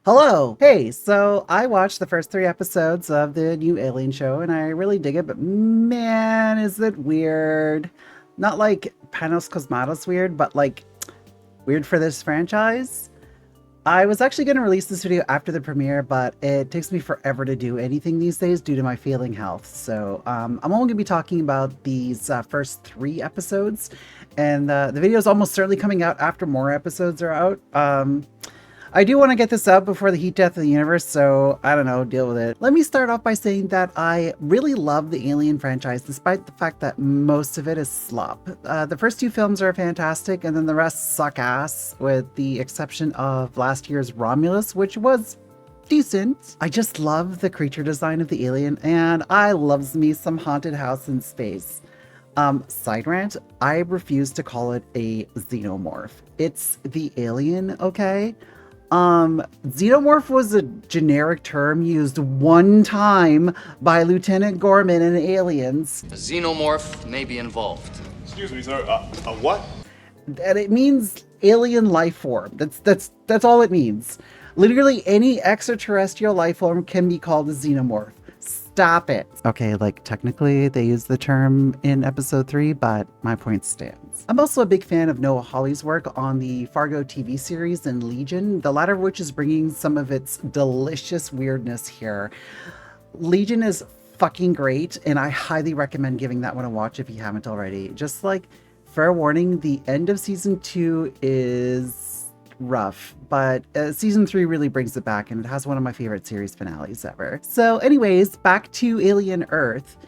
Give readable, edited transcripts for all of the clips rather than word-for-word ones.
Hello! Hey, so I watched the first 3 episodes of the new Alien show and I really dig it, but man, is it weird. Not like Panos Cosmatos weird, but like weird for this franchise. I was actually going to release this video after the premiere, but it takes me forever to do anything these days due to my failing health. So I'm only going to be talking about these first 3 episodes, and the video is almost certainly coming out after more episodes are out. I do want to get this out before the heat death of the universe, so I don't know, deal with it. Let me start off by saying that I really love the Alien franchise, despite the fact that most of it is slop. The first 2 films are fantastic, and then the rest suck ass, with the exception of last year's Romulus, which was decent. I just love the creature design of the alien, and I loves me some haunted house in space. Side rant, I refuse to call it a xenomorph. It's the alien, okay? Xenomorph was a generic term used one time by Lieutenant Gorman in Aliens. A xenomorph may be involved. Excuse me, sir. A what? And it means alien life form. That's all it means. Literally any extraterrestrial life form can be called a xenomorph. Stop it. Okay, like technically they use the term in episode 3, but my point stands. I'm also a big fan of Noah Hawley's work on the Fargo TV series and Legion, the latter of which is bringing some of its delicious weirdness here. Legion is fucking great, and I highly recommend giving that one a watch if you haven't already. Just like, fair warning, the end of season 2 is rough, but season 3 really brings it back, and it has one of my favorite series finales ever. So anyways, back to Alien Earth.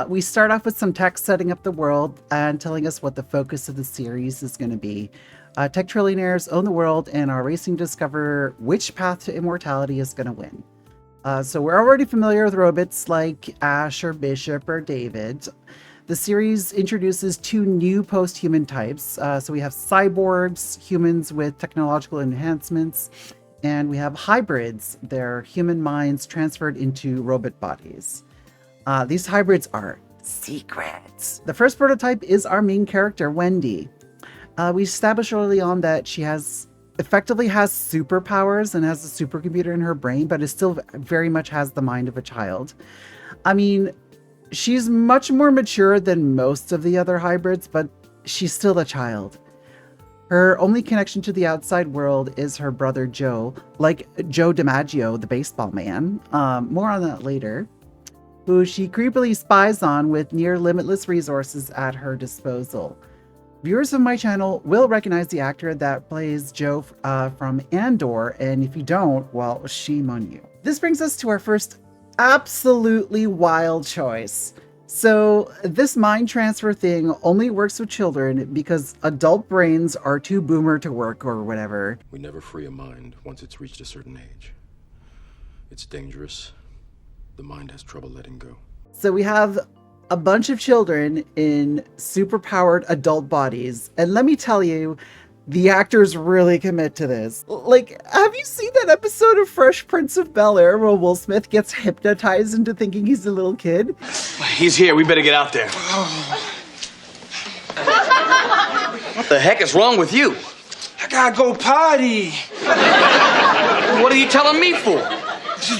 We start off with some text setting up the world and telling us what the focus of the series is going to be. Tech trillionaires own the world and are racing to discover which path to immortality is going to win. So we're already familiar with robots like Ash or Bishop or David. The series introduces 2 new post-human types. So we have cyborgs, humans with technological enhancements, and we have hybrids. They're human minds transferred into robot bodies. These hybrids are secrets. The first prototype is our main character, Wendy. We established early on that she effectively has superpowers and has a supercomputer in her brain, but it still very much has the mind of a child. I mean, she's much more mature than most of the other hybrids, but she's still a child. Her only connection to the outside world is her brother Joe, like Joe DiMaggio, the baseball man, more on that later, who she creepily spies on with near limitless resources at her disposal. Viewers of my channel will recognize the actor that plays Joe from Andor, and if you don't, well, shame on you. This brings us to our first absolutely wild choice. So this mind transfer thing only works with children because adult brains are too boomer to work or whatever. We never free a mind once it's reached a certain age. It's dangerous. The mind has trouble letting go. So we have a bunch of children in superpowered adult bodies, and let me tell you, the actors really commit to this. Like, have you seen that episode of Fresh Prince of Bel-Air where Will Smith gets hypnotized into thinking he's a little kid? He's here. We better get out there. What the heck is wrong with you? I gotta go potty. What are you telling me for?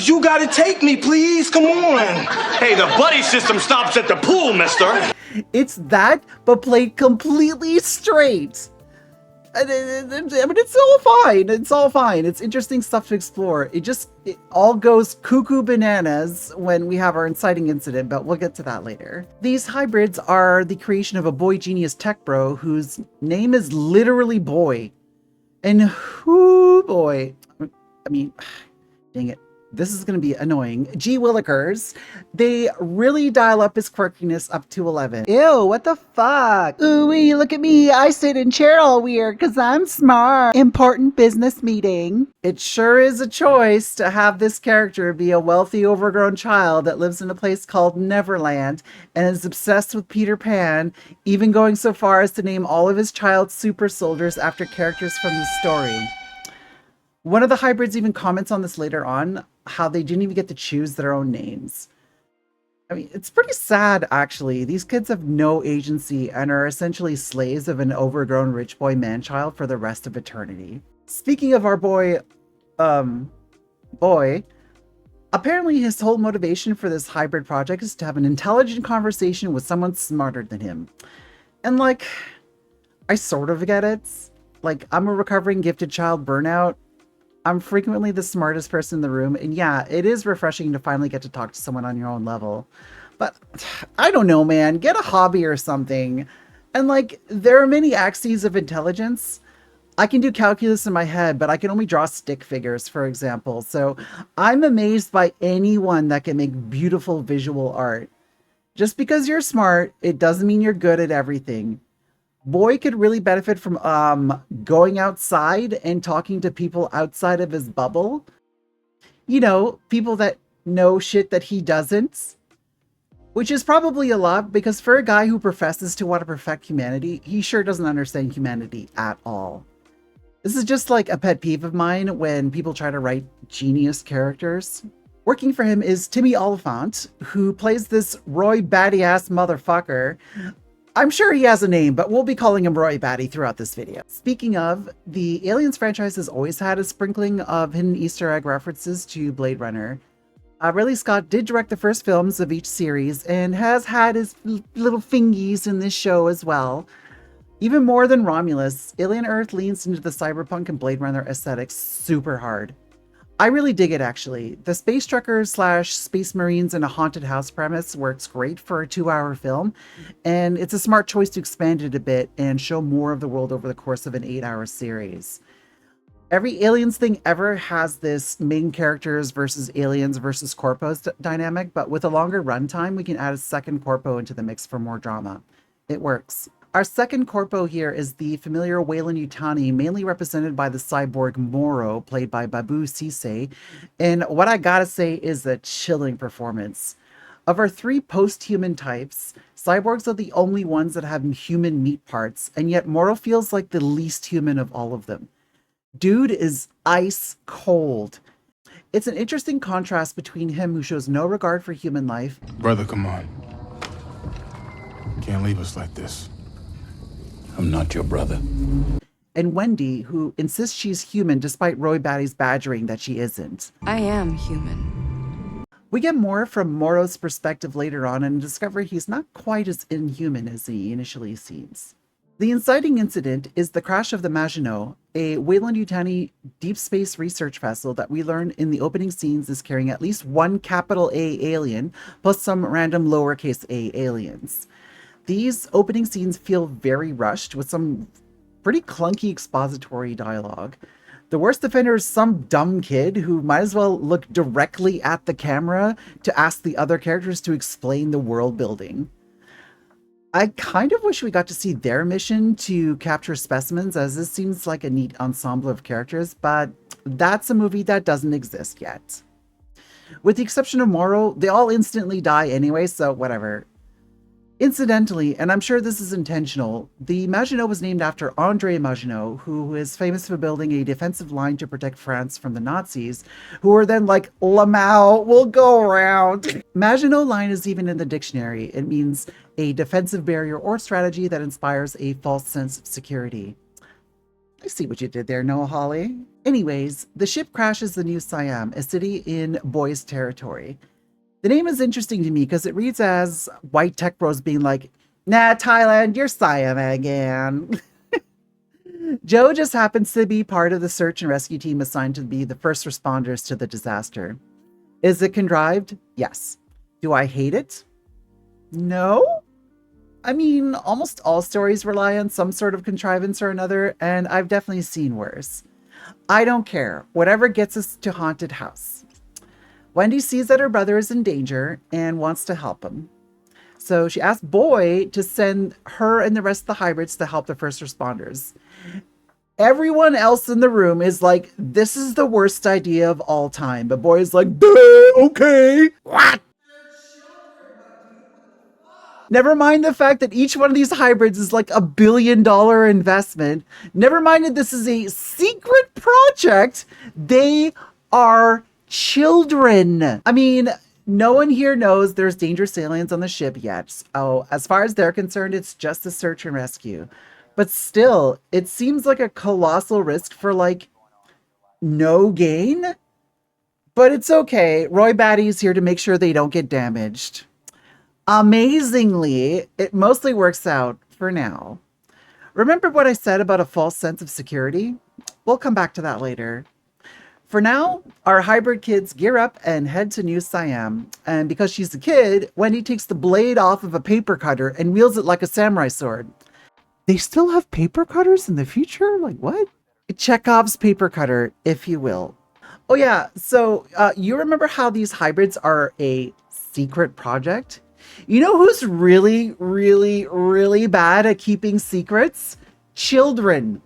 You gotta take me, please. Come on. Hey, the buddy system stops at the pool, mister. It's that, but played completely straight. I mean, it's all fine. It's all fine. It's interesting stuff to explore. It all goes cuckoo bananas when we have our inciting incident, but we'll get to that later. These hybrids are the creation of a boy genius tech bro whose name is literally Boy. And who boy? I mean, dang it. This is going to be annoying. Gee Willikers. They really dial up his quirkiness up to 11. Ew, what the fuck? Ooh, look at me. I sit in chair all weird because I'm smart. Important business meeting. It sure is a choice to have this character be a wealthy, overgrown child that lives in a place called Neverland and is obsessed with Peter Pan, even going so far as to name all of his child's super soldiers after characters from the story. One of the hybrids even comments on this later on, how they didn't even get to choose their own names. I mean, it's pretty sad, actually. These kids have no agency and are essentially slaves of an overgrown rich boy man-child for the rest of eternity. Speaking of our boy, Boy, apparently his whole motivation for this hybrid project is to have an intelligent conversation with someone smarter than him. And like, I sort of get it. Like, I'm a recovering gifted child burnout. I'm frequently the smartest person in the room, and yeah, it is refreshing to finally get to talk to someone on your own level. But I don't know, man. Get a hobby or something. And like, there are many axes of intelligence. I can do calculus in my head, but I can only draw stick figures, for example. So I'm amazed by anyone that can make beautiful visual art. Just because you're smart, it doesn't mean you're good at everything. Boy could really benefit from going outside and talking to people outside of his bubble. You know, people that know shit that he doesn't. Which is probably a lot, because for a guy who professes to want to perfect humanity, he sure doesn't understand humanity at all. This is just like a pet peeve of mine when people try to write genius characters. Working for him is Timmy Oliphant, who plays this Roy Batty-ass motherfucker. I'm sure he has a name, but we'll be calling him Roy Batty throughout this video. Speaking of, the Aliens franchise has always had a sprinkling of hidden Easter egg references to Blade Runner. Ridley Scott did direct the first films of each series and has had his little fingies in this show as well. Even more than Romulus, Alien Earth leans into the cyberpunk and Blade Runner aesthetics super hard. I really dig it, actually. The space truckers slash space marines in a haunted house premise works great for a 2-hour film, and it's a smart choice to expand it a bit and show more of the world over the course of an 8-hour series. Every Aliens thing ever has this main characters versus aliens versus corpos dynamic, but with a longer runtime, we can add a second corpo into the mix for more drama. It works. Our second corpo here is the familiar Weyland-Yutani, mainly represented by the cyborg Moro, played by Babu Sise, and what I gotta say is a chilling performance. Of our 3 post-human types, cyborgs are the only ones that have human meat parts, and yet Moro feels like the least human of all of them. Dude is ice cold. It's an interesting contrast between him, who shows no regard for human life. Brother, come on. Can't leave us like this. I'm not your brother. And Wendy, who insists she's human despite Roy Batty's badgering that she isn't. I am human. We get more from Moro's perspective later on and discover he's not quite as inhuman as he initially seems. The inciting incident is the crash of the Maginot, a Weyland-Yutani deep space research vessel that we learn in the opening scenes is carrying at least one capital A alien, plus some random lowercase a aliens. These opening scenes feel very rushed, with some pretty clunky expository dialogue. The worst offender is some dumb kid who might as well look directly at the camera to ask the other characters to explain the world building. I kind of wish we got to see their mission to capture specimens, as this seems like a neat ensemble of characters, but that's a movie that doesn't exist yet. With the exception of Moro, they all instantly die anyway, so whatever. Incidentally, and I'm sure this is intentional, the Maginot was named after André Maginot, who is famous for building a defensive line to protect France from the Nazis, who were then like, Lamau, we'll go around. Maginot Line is even in the dictionary. It means a defensive barrier or strategy that inspires a false sense of security. I see what you did there, Noah Hawley. Anyways, the ship crashes the New Siam, a city in Boy's territory. The name is interesting to me because it reads as white tech bros being like, nah, Thailand, you're Siam again. Joe just happens to be part of the search and rescue team assigned to be the first responders to the disaster. Is it contrived? Yes. Do I hate it? No. I mean, almost all stories rely on some sort of contrivance or another, and I've definitely seen worse. I don't care. Whatever gets us to haunted house. Wendy sees that her brother is in danger and wants to help him. So she asks Boy to send her and the rest of the hybrids to help the first responders. Everyone else in the room is like, this is the worst idea of all time. But Boy is like, duh, okay. What? Never mind the fact that each one of these hybrids is like $1 billion investment. Never mind that this is a secret project. They are children. I mean, no one here knows there's dangerous aliens on the ship yet. Oh, as far as they're concerned, it's just a search and rescue. But still, it seems like a colossal risk for like no gain. But it's okay. Roy Batty's here to make sure they don't get damaged. Amazingly, it mostly works out for now. Remember what I said about a false sense of security? We'll come back to that later. For now, our hybrid kids gear up and head to New Siam. And because she's a kid, Wendy takes the blade off of a paper cutter and wields it like a samurai sword. They still have paper cutters in the future? Like what? Chekhov's paper cutter, if you will. Oh yeah, so you remember how these hybrids are a secret project? You know who's really, really, really bad at keeping secrets? Children.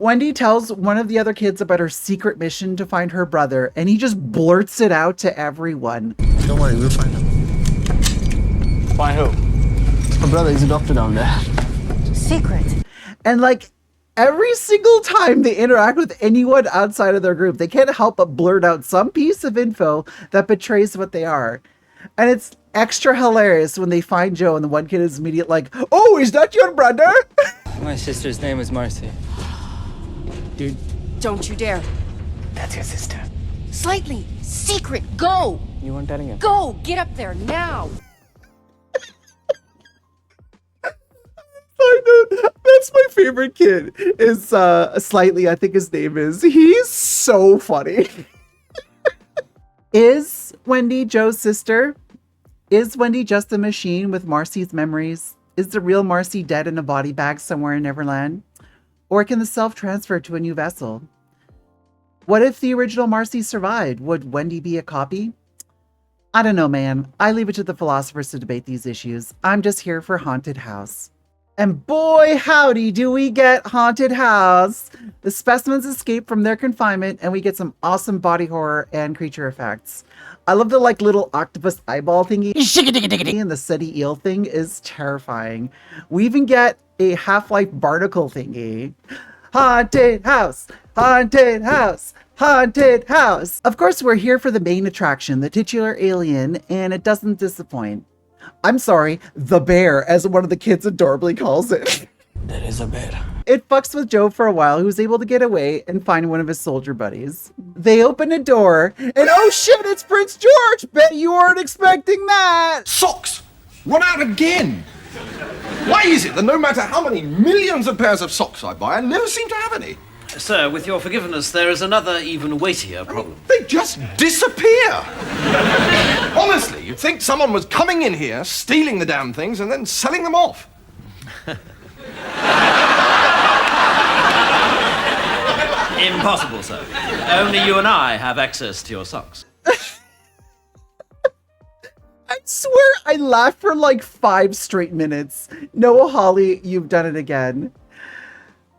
Wendy tells one of the other kids about her secret mission to find her brother, and he just blurts it out to everyone. Don't worry, we'll find him. Find who? My brother, he's a doctor down there. Secret. And like every single time they interact with anyone outside of their group, they can't help but blurt out some piece of info that betrays what they are. And it's extra hilarious when they find Joe and the one kid is immediately like, "Oh, is that your brother?" My sister's name is Marcy. Dude, Don't you dare. that's your sister. Slightly. Secret. Go. You weren't telling him? Go. Get up there now. That's my favorite kid. Is Slightly, I think his name is. He's so funny. Is Wendy Joe's sister? Is Wendy just a machine with Marcy's memories? Is the real Marcy dead in a body bag somewhere in Neverland? Or can the self transfer to a new vessel? What if the original Marcy survived? Would Wendy be a copy? I don't know, man. I leave it to the philosophers to debate these issues. I'm just here for Haunted House. And boy, howdy, do we get Haunted House. The specimens escape from their confinement and we get some awesome body horror and creature effects. I love the like little octopus eyeball thingy. And the SETI eel thing is terrifying. We even get a Half-Life barnacle thingy. Haunted House, Haunted House, Haunted House. Of course, we're here for the main attraction, the titular alien, and it doesn't disappoint. I'm sorry, the bear, as one of the kids adorably calls it. There is a bear. It fucks with Joe for a while, who's able to get away and find one of his soldier buddies. They open a door, and oh shit, it's Prince George! Bet you weren't expecting that! Socks! Run out again! Why is it that no matter how many millions of pairs of socks I buy, I never seem to have any? Sir, with your forgiveness, there is another even weightier problem. They just disappear! Honestly, you'd think someone was coming in here, stealing the damn things, and then selling them off. Impossible, sir. Only you and I have access to your socks. I swear I laughed for like 5 straight minutes. Noah Hawley, you've done it again.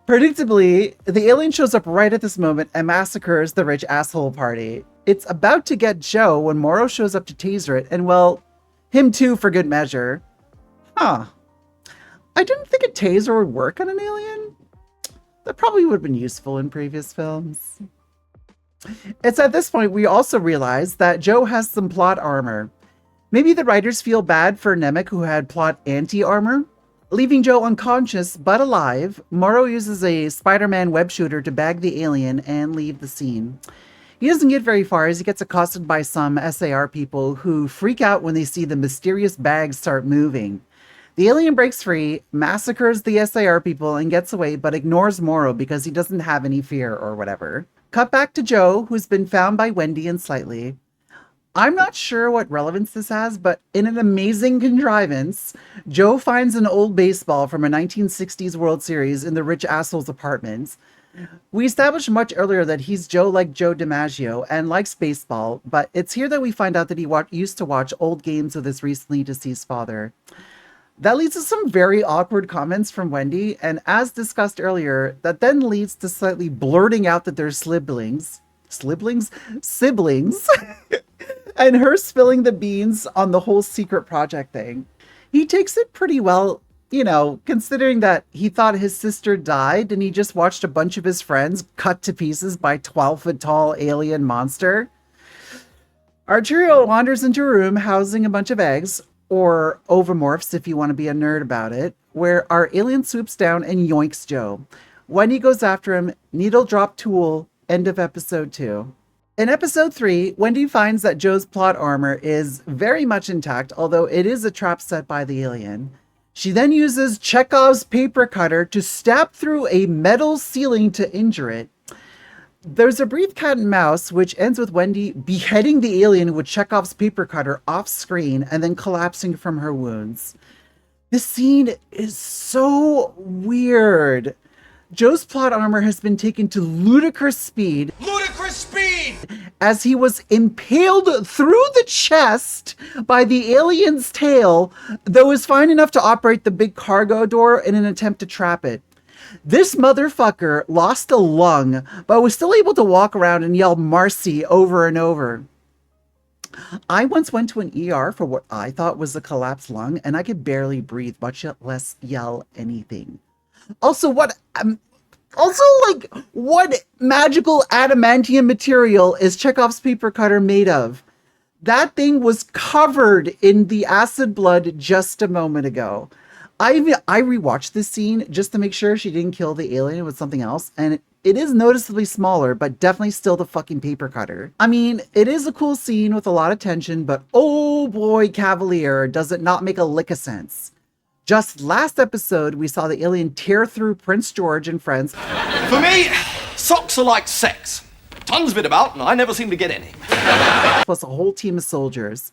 Predictably, the alien shows up right at this moment and massacres the rich asshole party. It's about to get Joe when Morrow shows up to taser it, and well, him too for good measure. Huh. I didn't think a taser would work on an alien. That probably would have been useful in previous films. It's at this point we also realize that Joe has some plot armor. Maybe the writers feel bad for Nemec, who had plot anti-armor. Leaving Joe unconscious but alive, Morrow uses a Spider-Man web shooter to bag the alien and leave the scene. He doesn't get very far as he gets accosted by some SAR people who freak out when they see the mysterious bags start moving. The alien breaks free, massacres the SAR people, and gets away, but ignores Morrow because he doesn't have any fear or whatever. Cut back to Joe, who's been found by Wendy and Slightly. I'm not sure what relevance this has, but in an amazing contrivance, Joe finds an old baseball from a 1960s World Series in the rich asshole's apartment. We established much earlier that he's Joe like Joe DiMaggio and likes baseball, but it's here that we find out that he used to watch old games with his recently deceased father. That leads to some very awkward comments from Wendy, and as discussed earlier, that then leads to Slightly blurting out that they're siblings, and her spilling the beans on the whole secret project thing. He takes it pretty well, you know, considering that he thought his sister died and he just watched a bunch of his friends cut to pieces by 12-foot-tall alien monster. Our trio wanders into a room housing a bunch of eggs, or ovomorphs if you want to be a nerd about it, where our alien swoops down and yoinks Joe. Wendy goes after him, needle drop tool, end of episode 2. In episode 3, Wendy finds that Joe's plot armor is very much intact, although it is a trap set by the alien. She then uses Chekhov's paper cutter to stab through a metal ceiling to injure it. There's a brief cat and mouse, which ends with Wendy beheading the alien with Chekhov's paper cutter off screen and then collapsing from her wounds. This scene is so weird. Joe's plot armor has been taken to ludicrous speed. Ludicrous speed! As he was impaled through the chest by the alien's tail, though is fine enough to operate the big cargo door in an attempt to trap it. This motherfucker lost a lung, but was still able to walk around and yell Marcy over and over. I once went to an ER for what I thought was a collapsed lung, and I could barely breathe, much less yell anything. Also, what magical adamantium material is Chekhov's paper cutter made of? That thing was covered in the acid blood just a moment ago. I rewatched this scene just to make sure she didn't kill the alien with something else, and it is noticeably smaller, but definitely still the fucking paper cutter. I mean, it is a cool scene with a lot of tension, but oh boy, Cavalier, does it not make a lick of sense. Just last episode, we saw the alien tear through Prince George and friends. For me, socks are like sex. Tons of it about, and I never seem to get any. Plus a whole team of soldiers.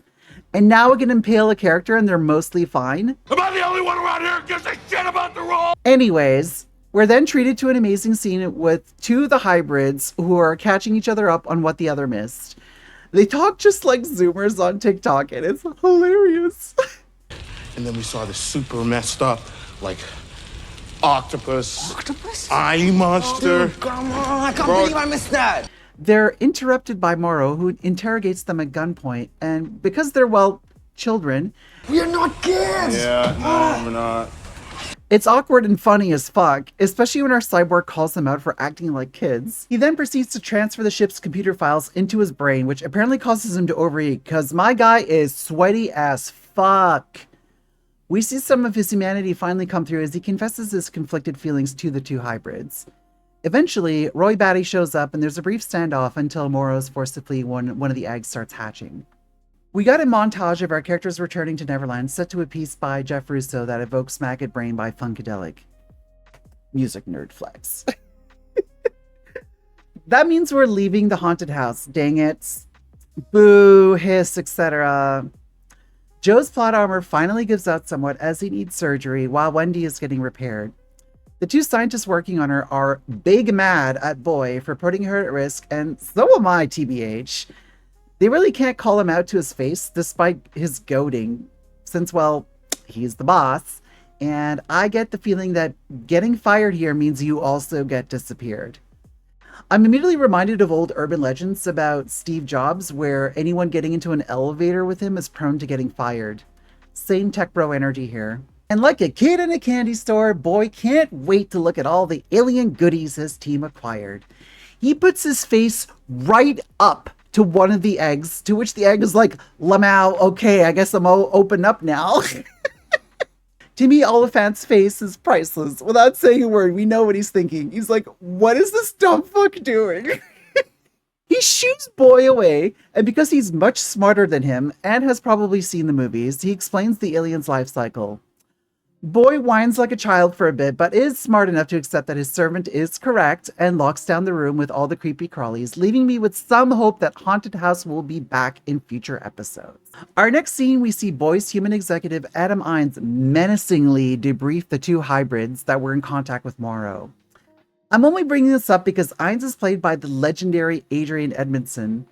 And now it can impale a character and they're mostly fine. Am I the only one around here who gives a shit about the role? Anyways, we're then treated to an amazing scene with two of the hybrids who are catching each other up on what the other missed. They talk just like Zoomers on TikTok, and it's hilarious. And then we saw the super messed up, like, octopus. Octopus? Eye monster. Dude, come on, I can't believe I missed that. They're interrupted by Morrow, who interrogates them at gunpoint, and because they're, well, children... We are not kids! Yeah, no, we're not. It's awkward and funny as fuck, especially when our cyborg calls them out for acting like kids. He then proceeds to transfer the ship's computer files into his brain, which apparently causes him to overeat, because my guy is sweaty as fuck. We see some of his humanity finally come through as he confesses his conflicted feelings to the two hybrids. Eventually, Roy Batty shows up and there's a brief standoff until Morrow is forced to flee when one of the eggs starts hatching. We got a montage of our characters returning to Neverland, set to a piece by Jeff Russo that evokes Maggot Brain by Funkadelic. Music nerd flex. That means we're leaving the haunted house. Dang it. Boo, hiss, etc. Joe's plot armor finally gives out somewhat as he needs surgery while Wendy is getting repaired. The two scientists working on her are big mad at Boy for putting her at risk, and so am I, TBH. They really can't call him out to his face despite his goading, since, well, he's the boss, and I get the feeling that getting fired here means you also get disappeared. I'm immediately reminded of old urban legends about Steve Jobs, where anyone getting into an elevator with him is prone to getting fired. Same tech bro energy here. And like a kid in a candy store, Boy can't wait to look at all the alien goodies his team acquired. He puts his face right up to one of the eggs, to which the egg is like, Lamau, okay, I guess I'm all open up now. Timmy Oliphant's face is priceless. Without saying a word, we know what he's thinking. He's like, what is this dumb fuck doing? He shoots Boy away, and because he's much smarter than him and has probably seen the movies, he explains the alien's life cycle. Boy whines like a child for a bit, but is smart enough to accept that his servant is correct and locks down the room with all the creepy crawlies, leaving me with some hope that Haunted House will be back in future episodes. Our next scene, we see Boy's human executive Adam Ines menacingly debrief the two hybrids that were in contact with Morrow. I'm only bringing this up because Ines is played by the legendary Adrian Edmondson.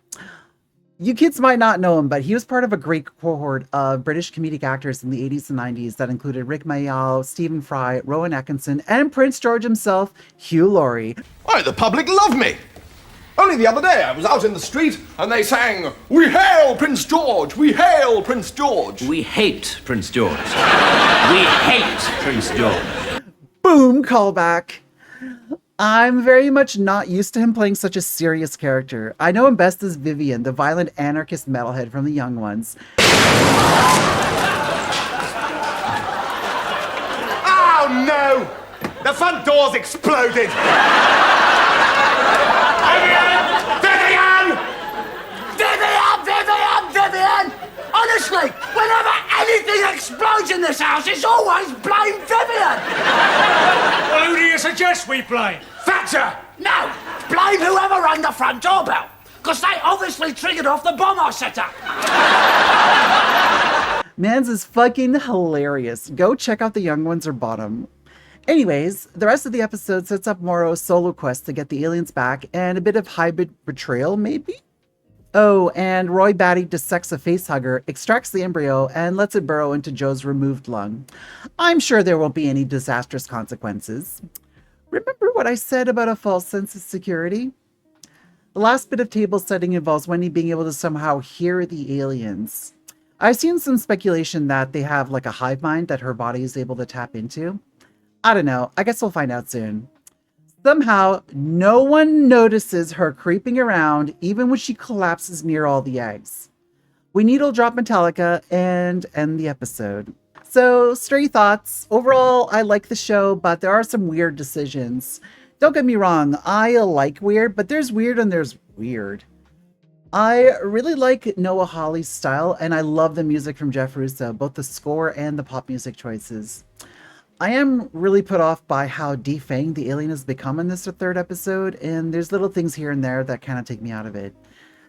You kids might not know him, but he was part of a great cohort of British comedic actors in the 80s and 90s that included Rick Mayall, Stephen Fry, Rowan Atkinson, and Prince George himself, Hugh Laurie. Why, the public love me. Only the other day I was out in the street and they sang, "We hail Prince George! We hail Prince George!" We hate Prince George. We hate Prince George. Boom, callback. I'm very much not used to him playing such a serious character. I know him best as Vivian, the violent anarchist metalhead from The Young Ones. Oh no! The front door's exploded! Vivian! Vivian! anything explodes in this house, it's always blame Vivian! Well, who do you suggest we blame? Thatcher! No, blame whoever rang the front doorbell, because they obviously triggered off the bomb I set up. Mans is fucking hilarious. Go check out The Young Ones or Bottom. Anyways, the rest of the episode sets up Morrow's solo quest to get the aliens back and a bit of hybrid betrayal, maybe? Oh, and Roy Batty dissects a facehugger, extracts the embryo, and lets it burrow into Joe's removed lung. I'm sure there won't be any disastrous consequences. Remember what I said about a false sense of security? The last bit of table setting involves Wendy being able to somehow hear the aliens. I've seen some speculation that they have like a hive mind that her body is able to tap into. I don't know. I guess we'll find out soon. Somehow, no one notices her creeping around even when she collapses near all the eggs. We needle drop Metallica and end the episode. So, stray thoughts. Overall, I like the show, but there are some weird decisions. Don't get me wrong, I like weird, but there's weird and there's weird. I really like Noah Hawley's style, and I love the music from Jeff Russo, both the score and the pop music choices. I am really put off by how defanged the alien has become in this third episode, and there's little things here and there that kind of take me out of it.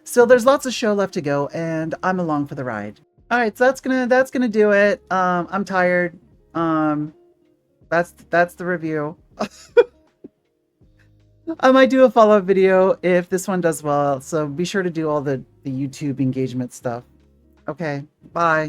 Still, there's lots of show left to go, and I'm along for the ride. All right, so that's gonna do it. I'm tired. That's the review. I might do a follow-up video if this one does well, so be sure to do all the YouTube engagement stuff. Okay, bye.